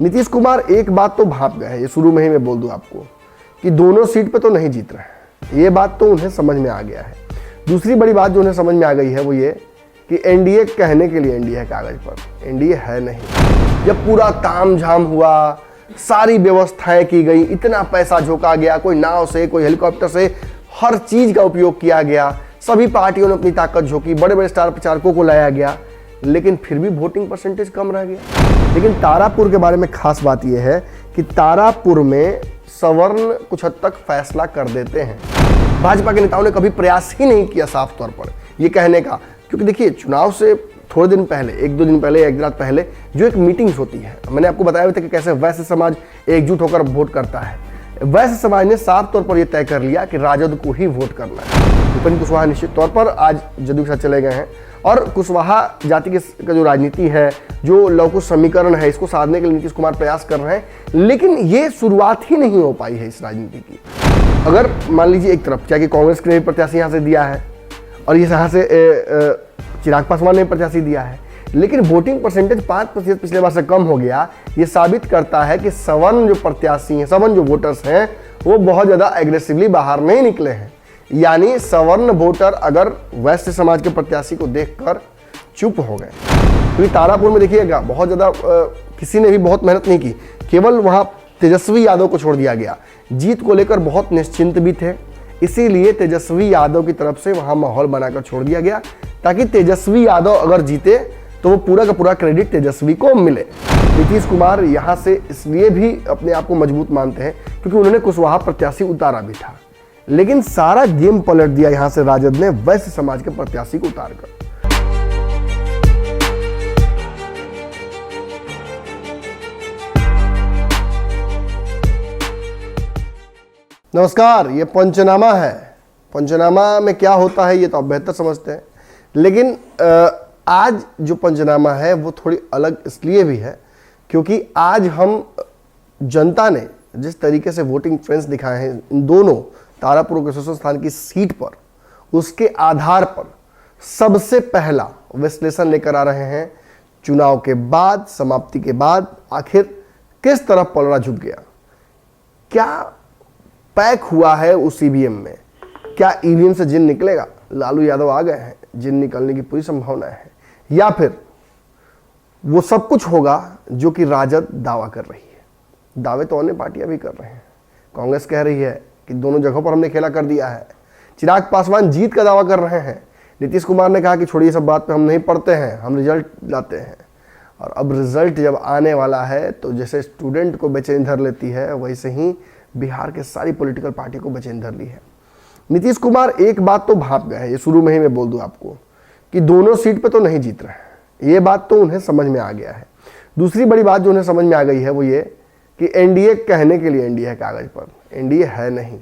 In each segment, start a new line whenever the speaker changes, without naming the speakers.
नीतीश कुमार एक बात तो भाप गए हैं, ये शुरू में ही मैं बोल दूं आपको, कि दोनों सीट पे तो नहीं जीत रहे हैं। ये बात तो उन्हें समझ में आ गया है। दूसरी बड़ी बात जो उन्हें समझ में आ गई है वो ये कि एनडीए कहने के लिए एनडीए है कागज पर, एनडीए है नहीं। जब पूरा तामझाम हुआ, सारी व्यवस्थाएं की गई, इतना पैसा झोंका गया, कोई नाव से कोई हेलीकॉप्टर से, हर चीज का उपयोग किया गया, सभी पार्टियों ने अपनी ताकत झोंकी, बड़े बड़े स्टार प्रचारकों को लाया गया, लेकिन फिर भी वोटिंग परसेंटेज कम रह गया। लेकिन तारापुर के बारे में खास बात यह है कि तारापुर में सवर्ण कुछ हद तक फैसला कर देते हैं। भाजपा के नेताओं ने कभी प्रयास ही नहीं किया साफ तौर पर ये कहने का, क्योंकि देखिए चुनाव से थोड़े दिन पहले, एक दो दिन पहले, एक रात पहले जो एक मीटिंग्स होती है, मैंने आपको बताया था कि कैसे वैश्य समाज एकजुट होकर वोट करता है। वैश्य समाज ने साफ तौर पर यह तय कर लिया कि राजद को ही वोट करना है। उपेंद्र कुशवाहा निश्चित तौर पर आज जदयू के साथ चले गए हैं और कुशवाहा जाति का जो राजनीति है, जो लवकुश समीकरण है, इसको साधने के लिए नीतीश कुमार प्रयास कर रहे हैं, लेकिन ये शुरुआत ही नहीं हो पाई है इस राजनीति की। अगर मान लीजिए एक तरफ क्या कि कांग्रेस ने भी प्रत्याशी यहाँ से दिया है और ये यहाँ से चिराग पासवान ने प्रत्याशी दिया है, लेकिन वोटिंग परसेंटेज 5% पिछले बार से कम हो गया। ये साबित करता है कि सवर्ण जो प्रत्याशी हैं, सवर्ण जो वोटर्स हैं, वो बहुत ज़्यादा एग्रेसिवली बाहर नहीं निकले हैं। यानी सवर्ण वोटर अगर वैश्य समाज के प्रत्याशी को देखकर चुप हो गए। क्योंकि तारापुर में देखिएगा बहुत ज़्यादा किसी ने भी बहुत मेहनत नहीं की, केवल वहाँ तेजस्वी यादव को छोड़ दिया गया। जीत को लेकर बहुत निश्चिंत भी थे, इसीलिए तेजस्वी यादव की तरफ से वहाँ माहौल बनाकर छोड़ दिया गया, ताकि तेजस्वी यादव अगर जीते तो वो पूरा का पूरा क्रेडिट तेजस्वी को मिले। नीतीश कुमार यहाँ से इसलिए भी अपने आप को मजबूत मानते हैं क्योंकि उन्होंने कुशवाहा प्रत्याशी उतारा भी था, लेकिन सारा गेम पलट दिया यहाँ से राजद ने वैश्य समाज के प्रत्याशी को उतारकर। नमस्कार, ये पंचनामा है। पंचनामा में क्या होता है ये तो आप बेहतर समझते हैं, लेकिन आज जो पंचनामा है वो थोड़ी अलग इसलिए भी है क्योंकि आज हम जनता ने जिस तरीके से वोटिंग ट्रेंड्स दिखाए हैं इन दोनों तारापुर और कुशेश्वर स्थान की सीट पर, उसके आधार पर सबसे पहला विश्लेषण लेकर आ रहे हैं। चुनाव के बाद, समाप्ति के बाद आखिर किस तरफ पलड़ा झुक गया, क्या पैक हुआ है उस ईवीएम में, क्या ईवीएम से जिन निकलेगा, लालू यादव आ गए हैं, जिन निकलने की पूरी संभावना है, या फिर वो सब कुछ होगा जो कि राजद दावा कर रही है। दावे तो अन्य पार्टियां भी कर रहे हैं। कांग्रेस कह रही है कि दोनों जगहों पर हमने खेला कर दिया है। चिराग पासवान जीत का दावा कर रहे हैं। नीतीश कुमार ने कहा कि छोड़िए सब बात पे, हम नहीं पढ़ते हैं, हम रिजल्ट लाते हैं। और अब रिजल्ट जब आने वाला है तो जैसे स्टूडेंट को बेचैन धर लेती है, वैसे ही बिहार के सारी पॉलिटिकल पार्टी को बेचैन धर ली है। नीतीश कुमार एक बात तो भाप गए हैं, ये शुरू में ही मैं बोल दूं आपको, कि दोनों सीट पे तो नहीं जीत रहे हैं। ये बात तो उन्हें समझ में आ गया है। दूसरी बड़ी बात जो उन्हें समझ में आ गई है वो ये कि एनडीए कहने के लिए एनडीए है कागज पर, एनडीए है नहीं।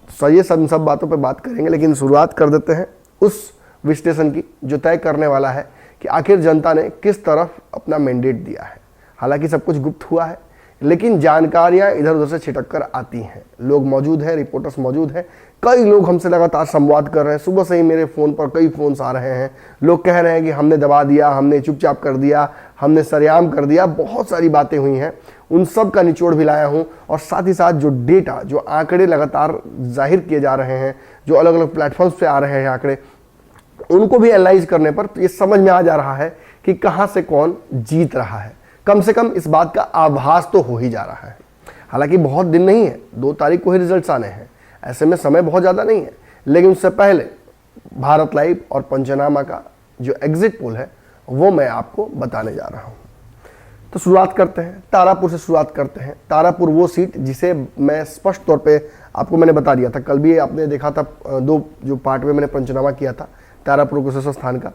तो ये सब बातों पे बात करेंगे, लेकिन शुरुआत कर देते हैं उस विश्लेषण की जो तय करने वाला है कि आखिर जनता ने किस तरफ अपना मैंडेट दिया है। हालांकि सब कुछ गुप्त हुआ है, लेकिन जानकारियां इधर उधर से छिटक कर आती हैं। लोग मौजूद हैं, रिपोर्टर्स मौजूद हैं, कई लोग हमसे लगातार संवाद कर रहे हैं। सुबह से ही मेरे फ़ोन पर कई फ़ोन्स आ रहे हैं। लोग कह रहे हैं कि हमने दबा दिया, हमने चुपचाप कर दिया, हमने सरेआम कर दिया। बहुत सारी बातें हुई हैं, उन सब का निचोड़ भी लाया हूँ। और साथ ही साथ जो डेटा, जो आंकड़े लगातार जाहिर किए जा रहे हैं, जो अलग अलग प्लेटफॉर्म्स पे आ रहे हैं आंकड़े, उनको भी एनालाइज करने पर ये समझ में आ जा रहा है कि कहाँ से कौन जीत रहा है। कम से कम इस बात का आभास तो हो ही जा रहा है। हालांकि बहुत दिन नहीं है, 2 तारीख को ही रिजल्ट्स आने हैं, ऐसे में समय बहुत ज़्यादा नहीं है। लेकिन उससे पहले भारत लाइव और पंचनामा का जो एग्जिट पोल है वो मैं आपको बताने जा रहा हूँ। तो शुरुआत करते हैं, तारापुर से शुरुआत करते हैं। तारापुर वो सीट जिसे मैं स्पष्ट तौर पे आपको मैंने बता दिया था, कल भी आपने देखा था 2 जो पार्ट में मैंने पंचनामा किया था तारापुर कुशेश्वर स्थान का,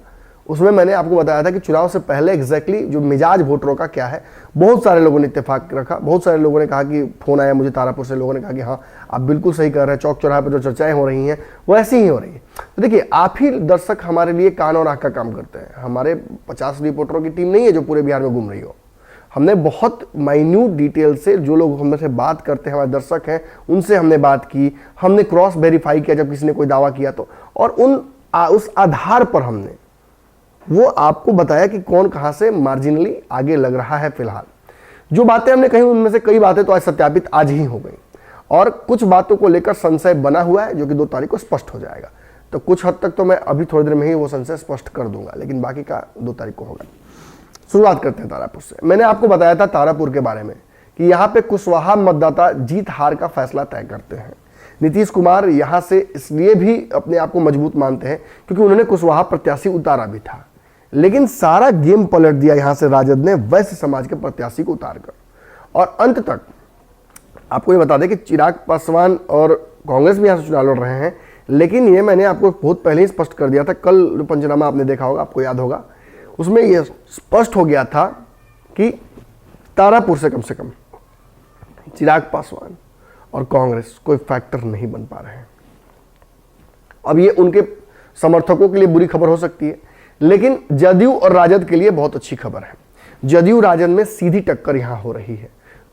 उसमें मैंने आपको बताया था कि चुनाव से पहले एग्जैक्टली जो मिजाज वोटरों का क्या है। बहुत सारे लोगों ने इत्तेफाक रखा, बहुत सारे लोगों ने कहा कि फ़ोन आया मुझे तारापुर से, लोगों ने कहा कि हाँ आप बिल्कुल सही कर रहे हैं, चौक चौराहे पर जो चर्चाएं हो रही हैं वो ऐसी ही हो रही है। तो देखिए, आप ही दर्शक हमारे लिए कान और आँख का काम करते हैं। हमारे 50 रिपोर्टरों की टीम नहीं है जो पूरे बिहार में घूम रही हो। हमने बहुत माइन्यूट डिटेल से, जो लोग हमसे बात करते हैं, हमारे दर्शक हैं, उनसे हमने बात की, हमने क्रॉस वेरीफाई किया जब किसी ने कोई दावा किया तो, और उस आधार पर हमने वो आपको बताया कि कौन कहां से मार्जिनली आगे लग रहा है फिलहाल। जो बातें हमने कही उनमें से कई बातें तो आज सत्यापित आज ही हो गई और कुछ बातों को लेकर संशय बना हुआ है जो कि 2 तारीख को स्पष्ट हो जाएगा। तो कुछ हद तक तो मैं अभी थोड़ी देर में ही वो संशय स्पष्ट कर दूंगा, लेकिन बाकी का 2 तारीख को होगा। शुरुआत करते हैं तारापुर से। मैंने आपको बताया था तारापुर के बारे में कि यहाँ पे कुशवाहा मतदाता जीत हार का फैसला तय करते हैं। नीतीश कुमार यहाँ से इसलिए भी अपने आप को मजबूत मानते हैं क्योंकि उन्होंने कुशवाहा प्रत्याशी उतारा भी था, लेकिन सारा गेम पलट दिया यहाँ से राजद ने वैश्य समाज के प्रत्याशी को उतारकर। और अंत तक आपको ये बता दें कि चिराग पासवान और कांग्रेस भी यहाँ से चुनाव लड़ रहे हैं, लेकिन ये मैंने आपको बहुत पहले ही स्पष्ट कर दिया था। कल जो पंचनामा आपने देखा होगा, आपको याद होगा, उसमें यह स्पष्ट हो गया था कि तारापुर से कम चिराग पासवान और कांग्रेस कोई फैक्टर नहीं बन पा रहे हैं। अब ये उनके समर्थकों के लिए बुरी खबर हो सकती है, लेकिन जदयू और राजद के लिए बहुत अच्छी खबर है। जदयू राजद में सीधी टक्कर यहां हो रही है,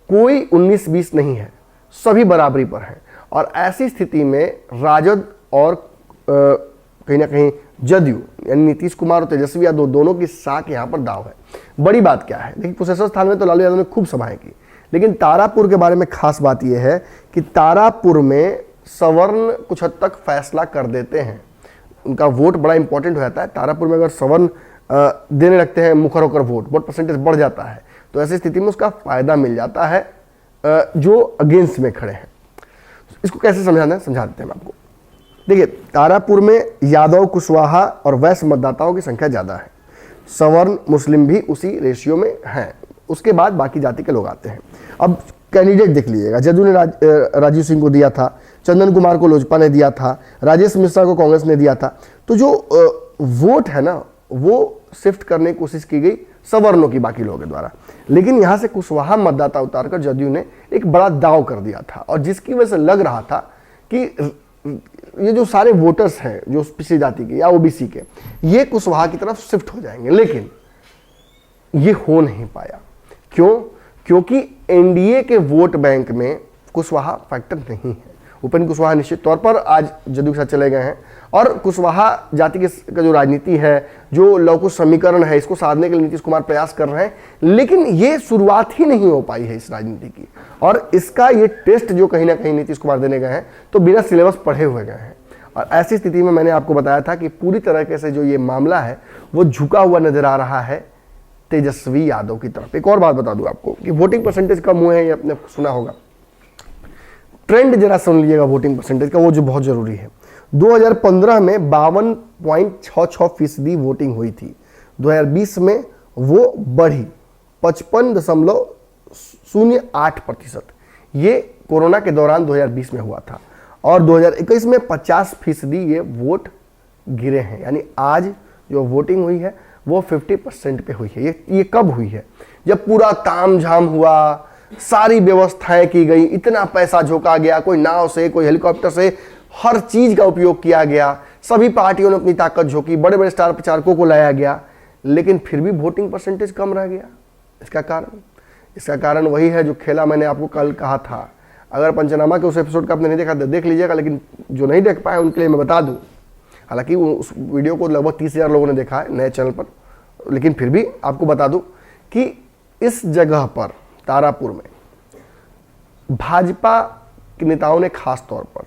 कोई 19-20 नहीं है, सभी बराबरी पर हैं। और ऐसी स्थिति में राजद और कहीं ना कहीं जदयू यानी नीतीश कुमार और तेजस्वी यादव दोनों की साख यहां पर दाव है। बड़ी बात क्या है, देखिए कुशेश्वर स्थान में तो लालू यादव ने खूब सभाएं की, लेकिन तारापुर के बारे में खास बात यह है कि तारापुर में सवर्ण कुछ हद तक फैसला कर देते हैं, उनका वोट बड़ा इंपॉर्टेंट हो जाता है। तारापुर में अगर सवर्ण देने लगते हैं मुखर होकर वोट परसेंटेज बढ़ जाता है, तो ऐसी स्थिति में उसका फायदा मिल जाता है जो अगेंस्ट में खड़े हैं। इसको कैसे समझाना है, समझा देते हैं हम आपको। देखिए तारापुर में यादव, कुशवाहा और वैश्य मतदाताओं की संख्या ज़्यादा है, सवर्ण मुस्लिम भी उसी रेशियो में हैं, उसके बाद बाकी जाति के लोग आते हैं। अब कैंडिडेट देख लीजिएगा, जदयू ने राजीव सिंह को दिया था, चंदन कुमार को लोजपा ने दिया था, राजेश मिश्रा को कांग्रेस ने दिया था। तो जो वोट है ना वो शिफ्ट करने की कोशिश की गई सवर्णों की बाकी लोगों के द्वारा, लेकिन यहाँ से कुशवाहा मतदाता उतारकर जदयू ने एक बड़ा दांव कर दिया था, और जिसकी वजह से लग रहा था कि ये जो सारे वोटर्स हैं जो पिछड़ी जाति के या ओबीसी के, ये कुशवाहा की तरफ शिफ्ट हो जाएंगे, लेकिन ये हो नहीं पाया। क्यों? क्योंकि एनडीए के वोट बैंक में कुशवाहा फैक्टर नहीं है। उपेंद्र कुशवाहा निश्चित तौर पर आज जदयू के साथ चले गए हैं, और कुशवाहा जाति का जो राजनीति है, जो लौकुश समीकरण है, इसको साधने के लिए नीतीश कुमार प्रयास कर रहे हैं, लेकिन ये शुरुआत ही नहीं हो पाई है इस राजनीति की। और इसका ये टेस्ट जो कहीं ना कहीं नीतीश कुमार देने गए हैं, तो बिना सिलेबस पढ़े हुए गए हैं। और ऐसी स्थिति में मैंने आपको बताया था कि पूरी तरीके से जो ये मामला है वो झुका हुआ नजर आ रहा है तेजस्वी यादव की तरफ। एक और बात बता दूं आपको कि वोटिंग परसेंटेज कम हुए हैं, ये आपने सुना होगा। ट्रेंड जरा सुन लीजिएगा वोटिंग परसेंटेज का, वो जो बहुत जरूरी है। 2015 में 52.66% वोटिंग हुई थी, 2020 में वो बढ़ी 55.08%। ये कोरोना के दौरान 2020 में हुआ था, और 2021 में 50% ये वोट गिरे हैं। यानी आज जो वोटिंग हुई है वो 50% पे हुई है। ये कब हुई है? जब पूरा तामझाम हुआ, सारी व्यवस्थाएं की गई, इतना पैसा झोंका गया, कोई नाव से, कोई हेलीकॉप्टर से, हर चीज का उपयोग किया गया, सभी पार्टियों ने अपनी ताकत झोंकी, बड़े बड़े स्टार प्रचारकों को लाया गया, लेकिन फिर भी वोटिंग परसेंटेज कम रह गया। इसका कारण वही है जो खेला मैंने आपको कल कहा था। अगर पंचनामा के उस एपिसोड का आपने नहीं देखा तो देख लीजिएगा, लेकिन जो नहीं देख पाए उनके लिए मैं बता दूं, हालांकि उस वीडियो को लगभग 30,000 लोगों ने देखा है नए चैनल पर, लेकिन फिर भी आपको बता दूं कि इस जगह पर तारापुर में भाजपा के नेताओं ने खास तौर पर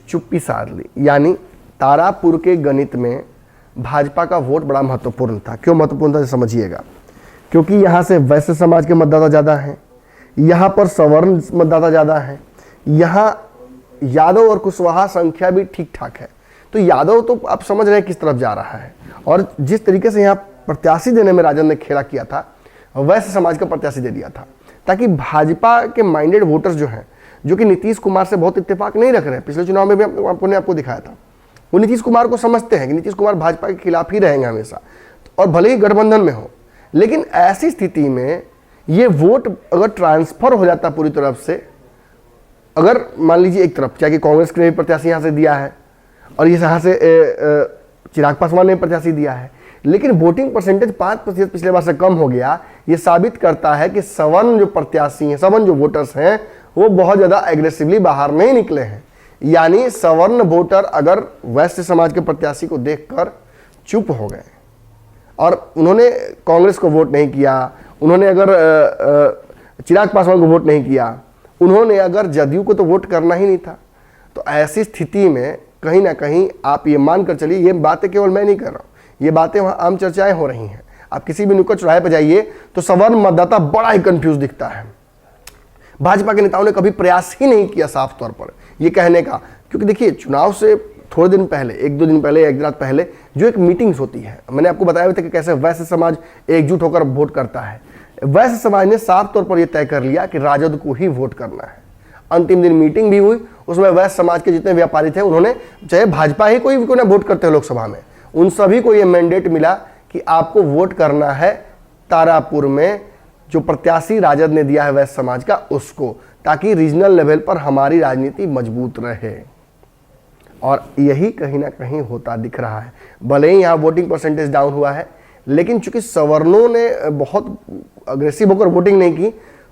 चुप्पी साध ली। यानी तारापुर के गणित में भाजपा का वोट बड़ा महत्वपूर्ण था। क्यों महत्वपूर्ण था समझिएगा, क्योंकि यहाँ से वैश्य समाज के मतदाता ज़्यादा हैं, यहाँ पर सवर्ण मतदाता ज़्यादा हैं, यहाँ यादव और कुशवाहा संख्या भी ठीक ठाक है। तो यादव तो आप समझ रहे हैं किस तरफ जा रहा है, और जिस तरीके से यहाँ प्रत्याशी देने में राजन ने खेला किया था, वैश्य समाज का प्रत्याशी दे दिया था, ताकि भाजपा के माइंडेड वोटर्स जो हैं, जो कि नीतीश कुमार से बहुत इत्तेफाक नहीं रख रहे हैं, पिछले चुनाव में भी आपको दिखाया था, वो नीतीश कुमार को समझते हैं कि नीतीश कुमार भाजपा के खिलाफ ही रहेंगे हमेशा, और भले ही गठबंधन में हो। लेकिन ऐसी स्थिति में ये वोट अगर ट्रांसफर हो जाता पूरी तरफ से, अगर मान लीजिए एक तरफ, चाहे कांग्रेस ने भी प्रत्याशी यहाँ से दिया है और ये यहाँ से चिराग पासवान ने प्रत्याशी दिया है, लेकिन वोटिंग परसेंटेज 5% पिछले बार से कम हो गया, ये साबित करता है कि सवर्ण जो प्रत्याशी हैं, सवर्ण जो वोटर्स हैं, वो बहुत ज़्यादा एग्रेसिवली बाहर नहीं निकले हैं। यानी सवर्ण वोटर अगर वैश्य समाज के प्रत्याशी को देखकर चुप हो गए और उन्होंने कांग्रेस को वोट नहीं किया, उन्होंने अगर चिराग पासवान को वोट नहीं किया, उन्होंने अगर जदयू को तो वोट करना ही नहीं था। तो ऐसी स्थिति में कहीं ना कहीं आप ये मान कर चलिए, ये बातें केवल मैं नहीं कर रहा हूँ, ये बातें वहाँ आम चर्चाएं हो रही हैं। आप किसी भी नुक्कड़ चौराहे पर जाइए तो सवर्ण मतदाता बड़ा ही कंफ्यूज दिखता है। भाजपा के नेताओं ने कभी प्रयास ही नहीं किया साफ तौर पर ये कहने का, क्योंकि देखिए चुनाव से थोड़े दिन पहले, एक दो दिन पहले, एक रात पहले जो एक मीटिंग्स होती है, मैंने आपको बताया था कि कैसे वैश्य समाज एकजुट होकर वोट करता है। वैश्य समाज ने साफ तौर पर यह तय कर लिया कि राजद को ही वोट करना है। अंतिम दिन मीटिंग भी हुई, उसमें वैश्य समाज के जितने व्यापारी थे उन्होंने, चाहे भाजपा ही कोई क्यों ना वोट करते हैं लोकसभा में, उन सभी को यह मैंडेट मिला कि आपको वोट करना है तारापुर में जो प्रत्याशी राजद ने दिया है वैश्य समाज का उसको, ताकि रीजनल लेवल पर हमारी राजनीति मजबूत रहे। और यही कहीं ना कहीं होता दिख रहा है। भले ही यहाँ वोटिंग परसेंटेज डाउन हुआ है, लेकिन चूंकि सवर्णों ने बहुत अग्रेसिव होकर वोटिंग नहीं की,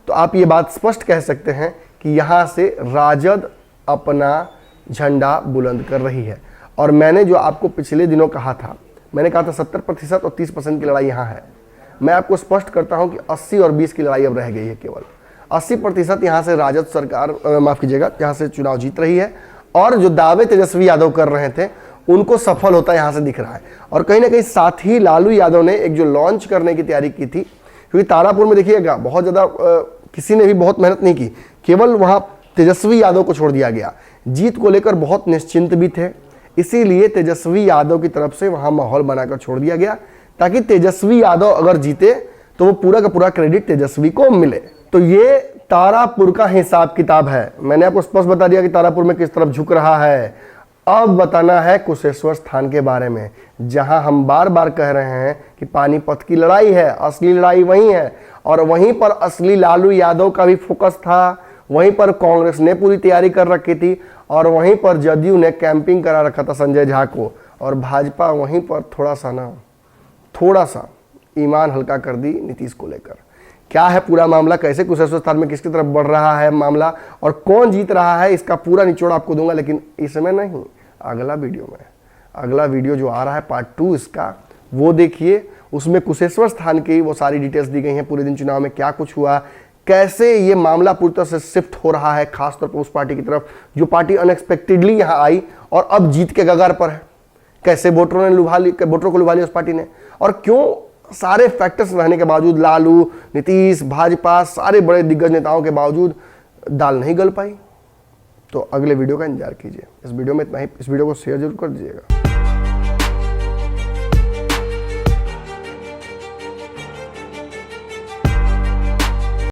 तो आप ये बात स्पष्ट कह सकते हैं कि यहाँ से राजद अपना झंडा बुलंद कर रही है। और मैंने जो आपको पिछले दिनों कहा था, मैंने कहा था 70% और 30% की लड़ाई यहाँ है। मैं आपको स्पष्ट करता हूँ कि 80 और 20 की लड़ाई अब रह गई है। केवल 80% यहाँ से राजद सरकार, माफ़ कीजिएगा, यहाँ से चुनाव जीत रही है। और जो दावे तेजस्वी यादव कर रहे थे उनको सफल होता यहाँ से दिख रहा है। और कहीं ना कहीं साथ ही लालू यादव ने एक जो लॉन्च करने की तैयारी की थी, क्योंकि तारापुर में देखिएगा बहुत ज़्यादा किसी ने भी बहुत मेहनत नहीं की, केवल वहाँ तेजस्वी यादव को छोड़ दिया गया। जीत को लेकर बहुत निश्चिंत भी थे, इसीलिए तेजस्वी यादव की तरफ से वहाँ माहौल बनाकर छोड़ दिया गया, ताकि तेजस्वी यादव अगर जीते तो वो पूरा का पूरा क्रेडिट तेजस्वी को मिले। तो ये तारापुर का हिसाब किताब है। मैंने आपको स्पष्ट बता दिया कि तारापुर में किस तरफ झुक रहा है। अब बताना है कुशेश्वर स्थान के बारे में, जहां हम बार बार कह रहे हैं कि पानीपत की लड़ाई है, असली लड़ाई वहीं है। और वहीं पर असली लालू यादव का भी फोकस था, वहीं पर कांग्रेस ने पूरी तैयारी कर रखी थी, और वहीं पर जदयू ने कैंपिंग करा रखा था संजय झा को, और भाजपा वहीं पर थोड़ा सा ईमान हल्का कर दी नीतीश को लेकर। क्या है पूरा मामला, कैसे कुशेश्वर स्थान में किसकी तरफ बढ़ रहा है मामला और कौन जीत रहा है, इसका पूरा निचोड़ आपको दूंगा, लेकिन इसमें नहीं, अगला वीडियो में। अगला वीडियो जो आ रहा है पार्ट 2 इसका, वो देखिए। उसमें कुशेश्वर स्थान की वो सारी डिटेल्स दी गई हैं, पूरे दिन चुनाव में क्या कुछ हुआ, कैसे ये मामला पूरी तरह से शिफ्ट हो रहा है, खासतौर पर उस पार्टी की तरफ जो पार्टी अनएक्सपेक्टेडली यहाँ आई और अब जीत के कगार पर है। कैसे वोटरों को लुभा लिया उस पार्टी ने, और क्यों सारे फैक्टर्स रहने के बावजूद लालू, नीतीश, भाजपा, सारे बड़े दिग्गज नेताओं के बावजूद दाल नहीं गल पाई। तो अगले वीडियो का इंतजार कीजिए। इस वीडियो में इतना ही। इस वीडियो को शेयर जरूर कर दीजिएगा।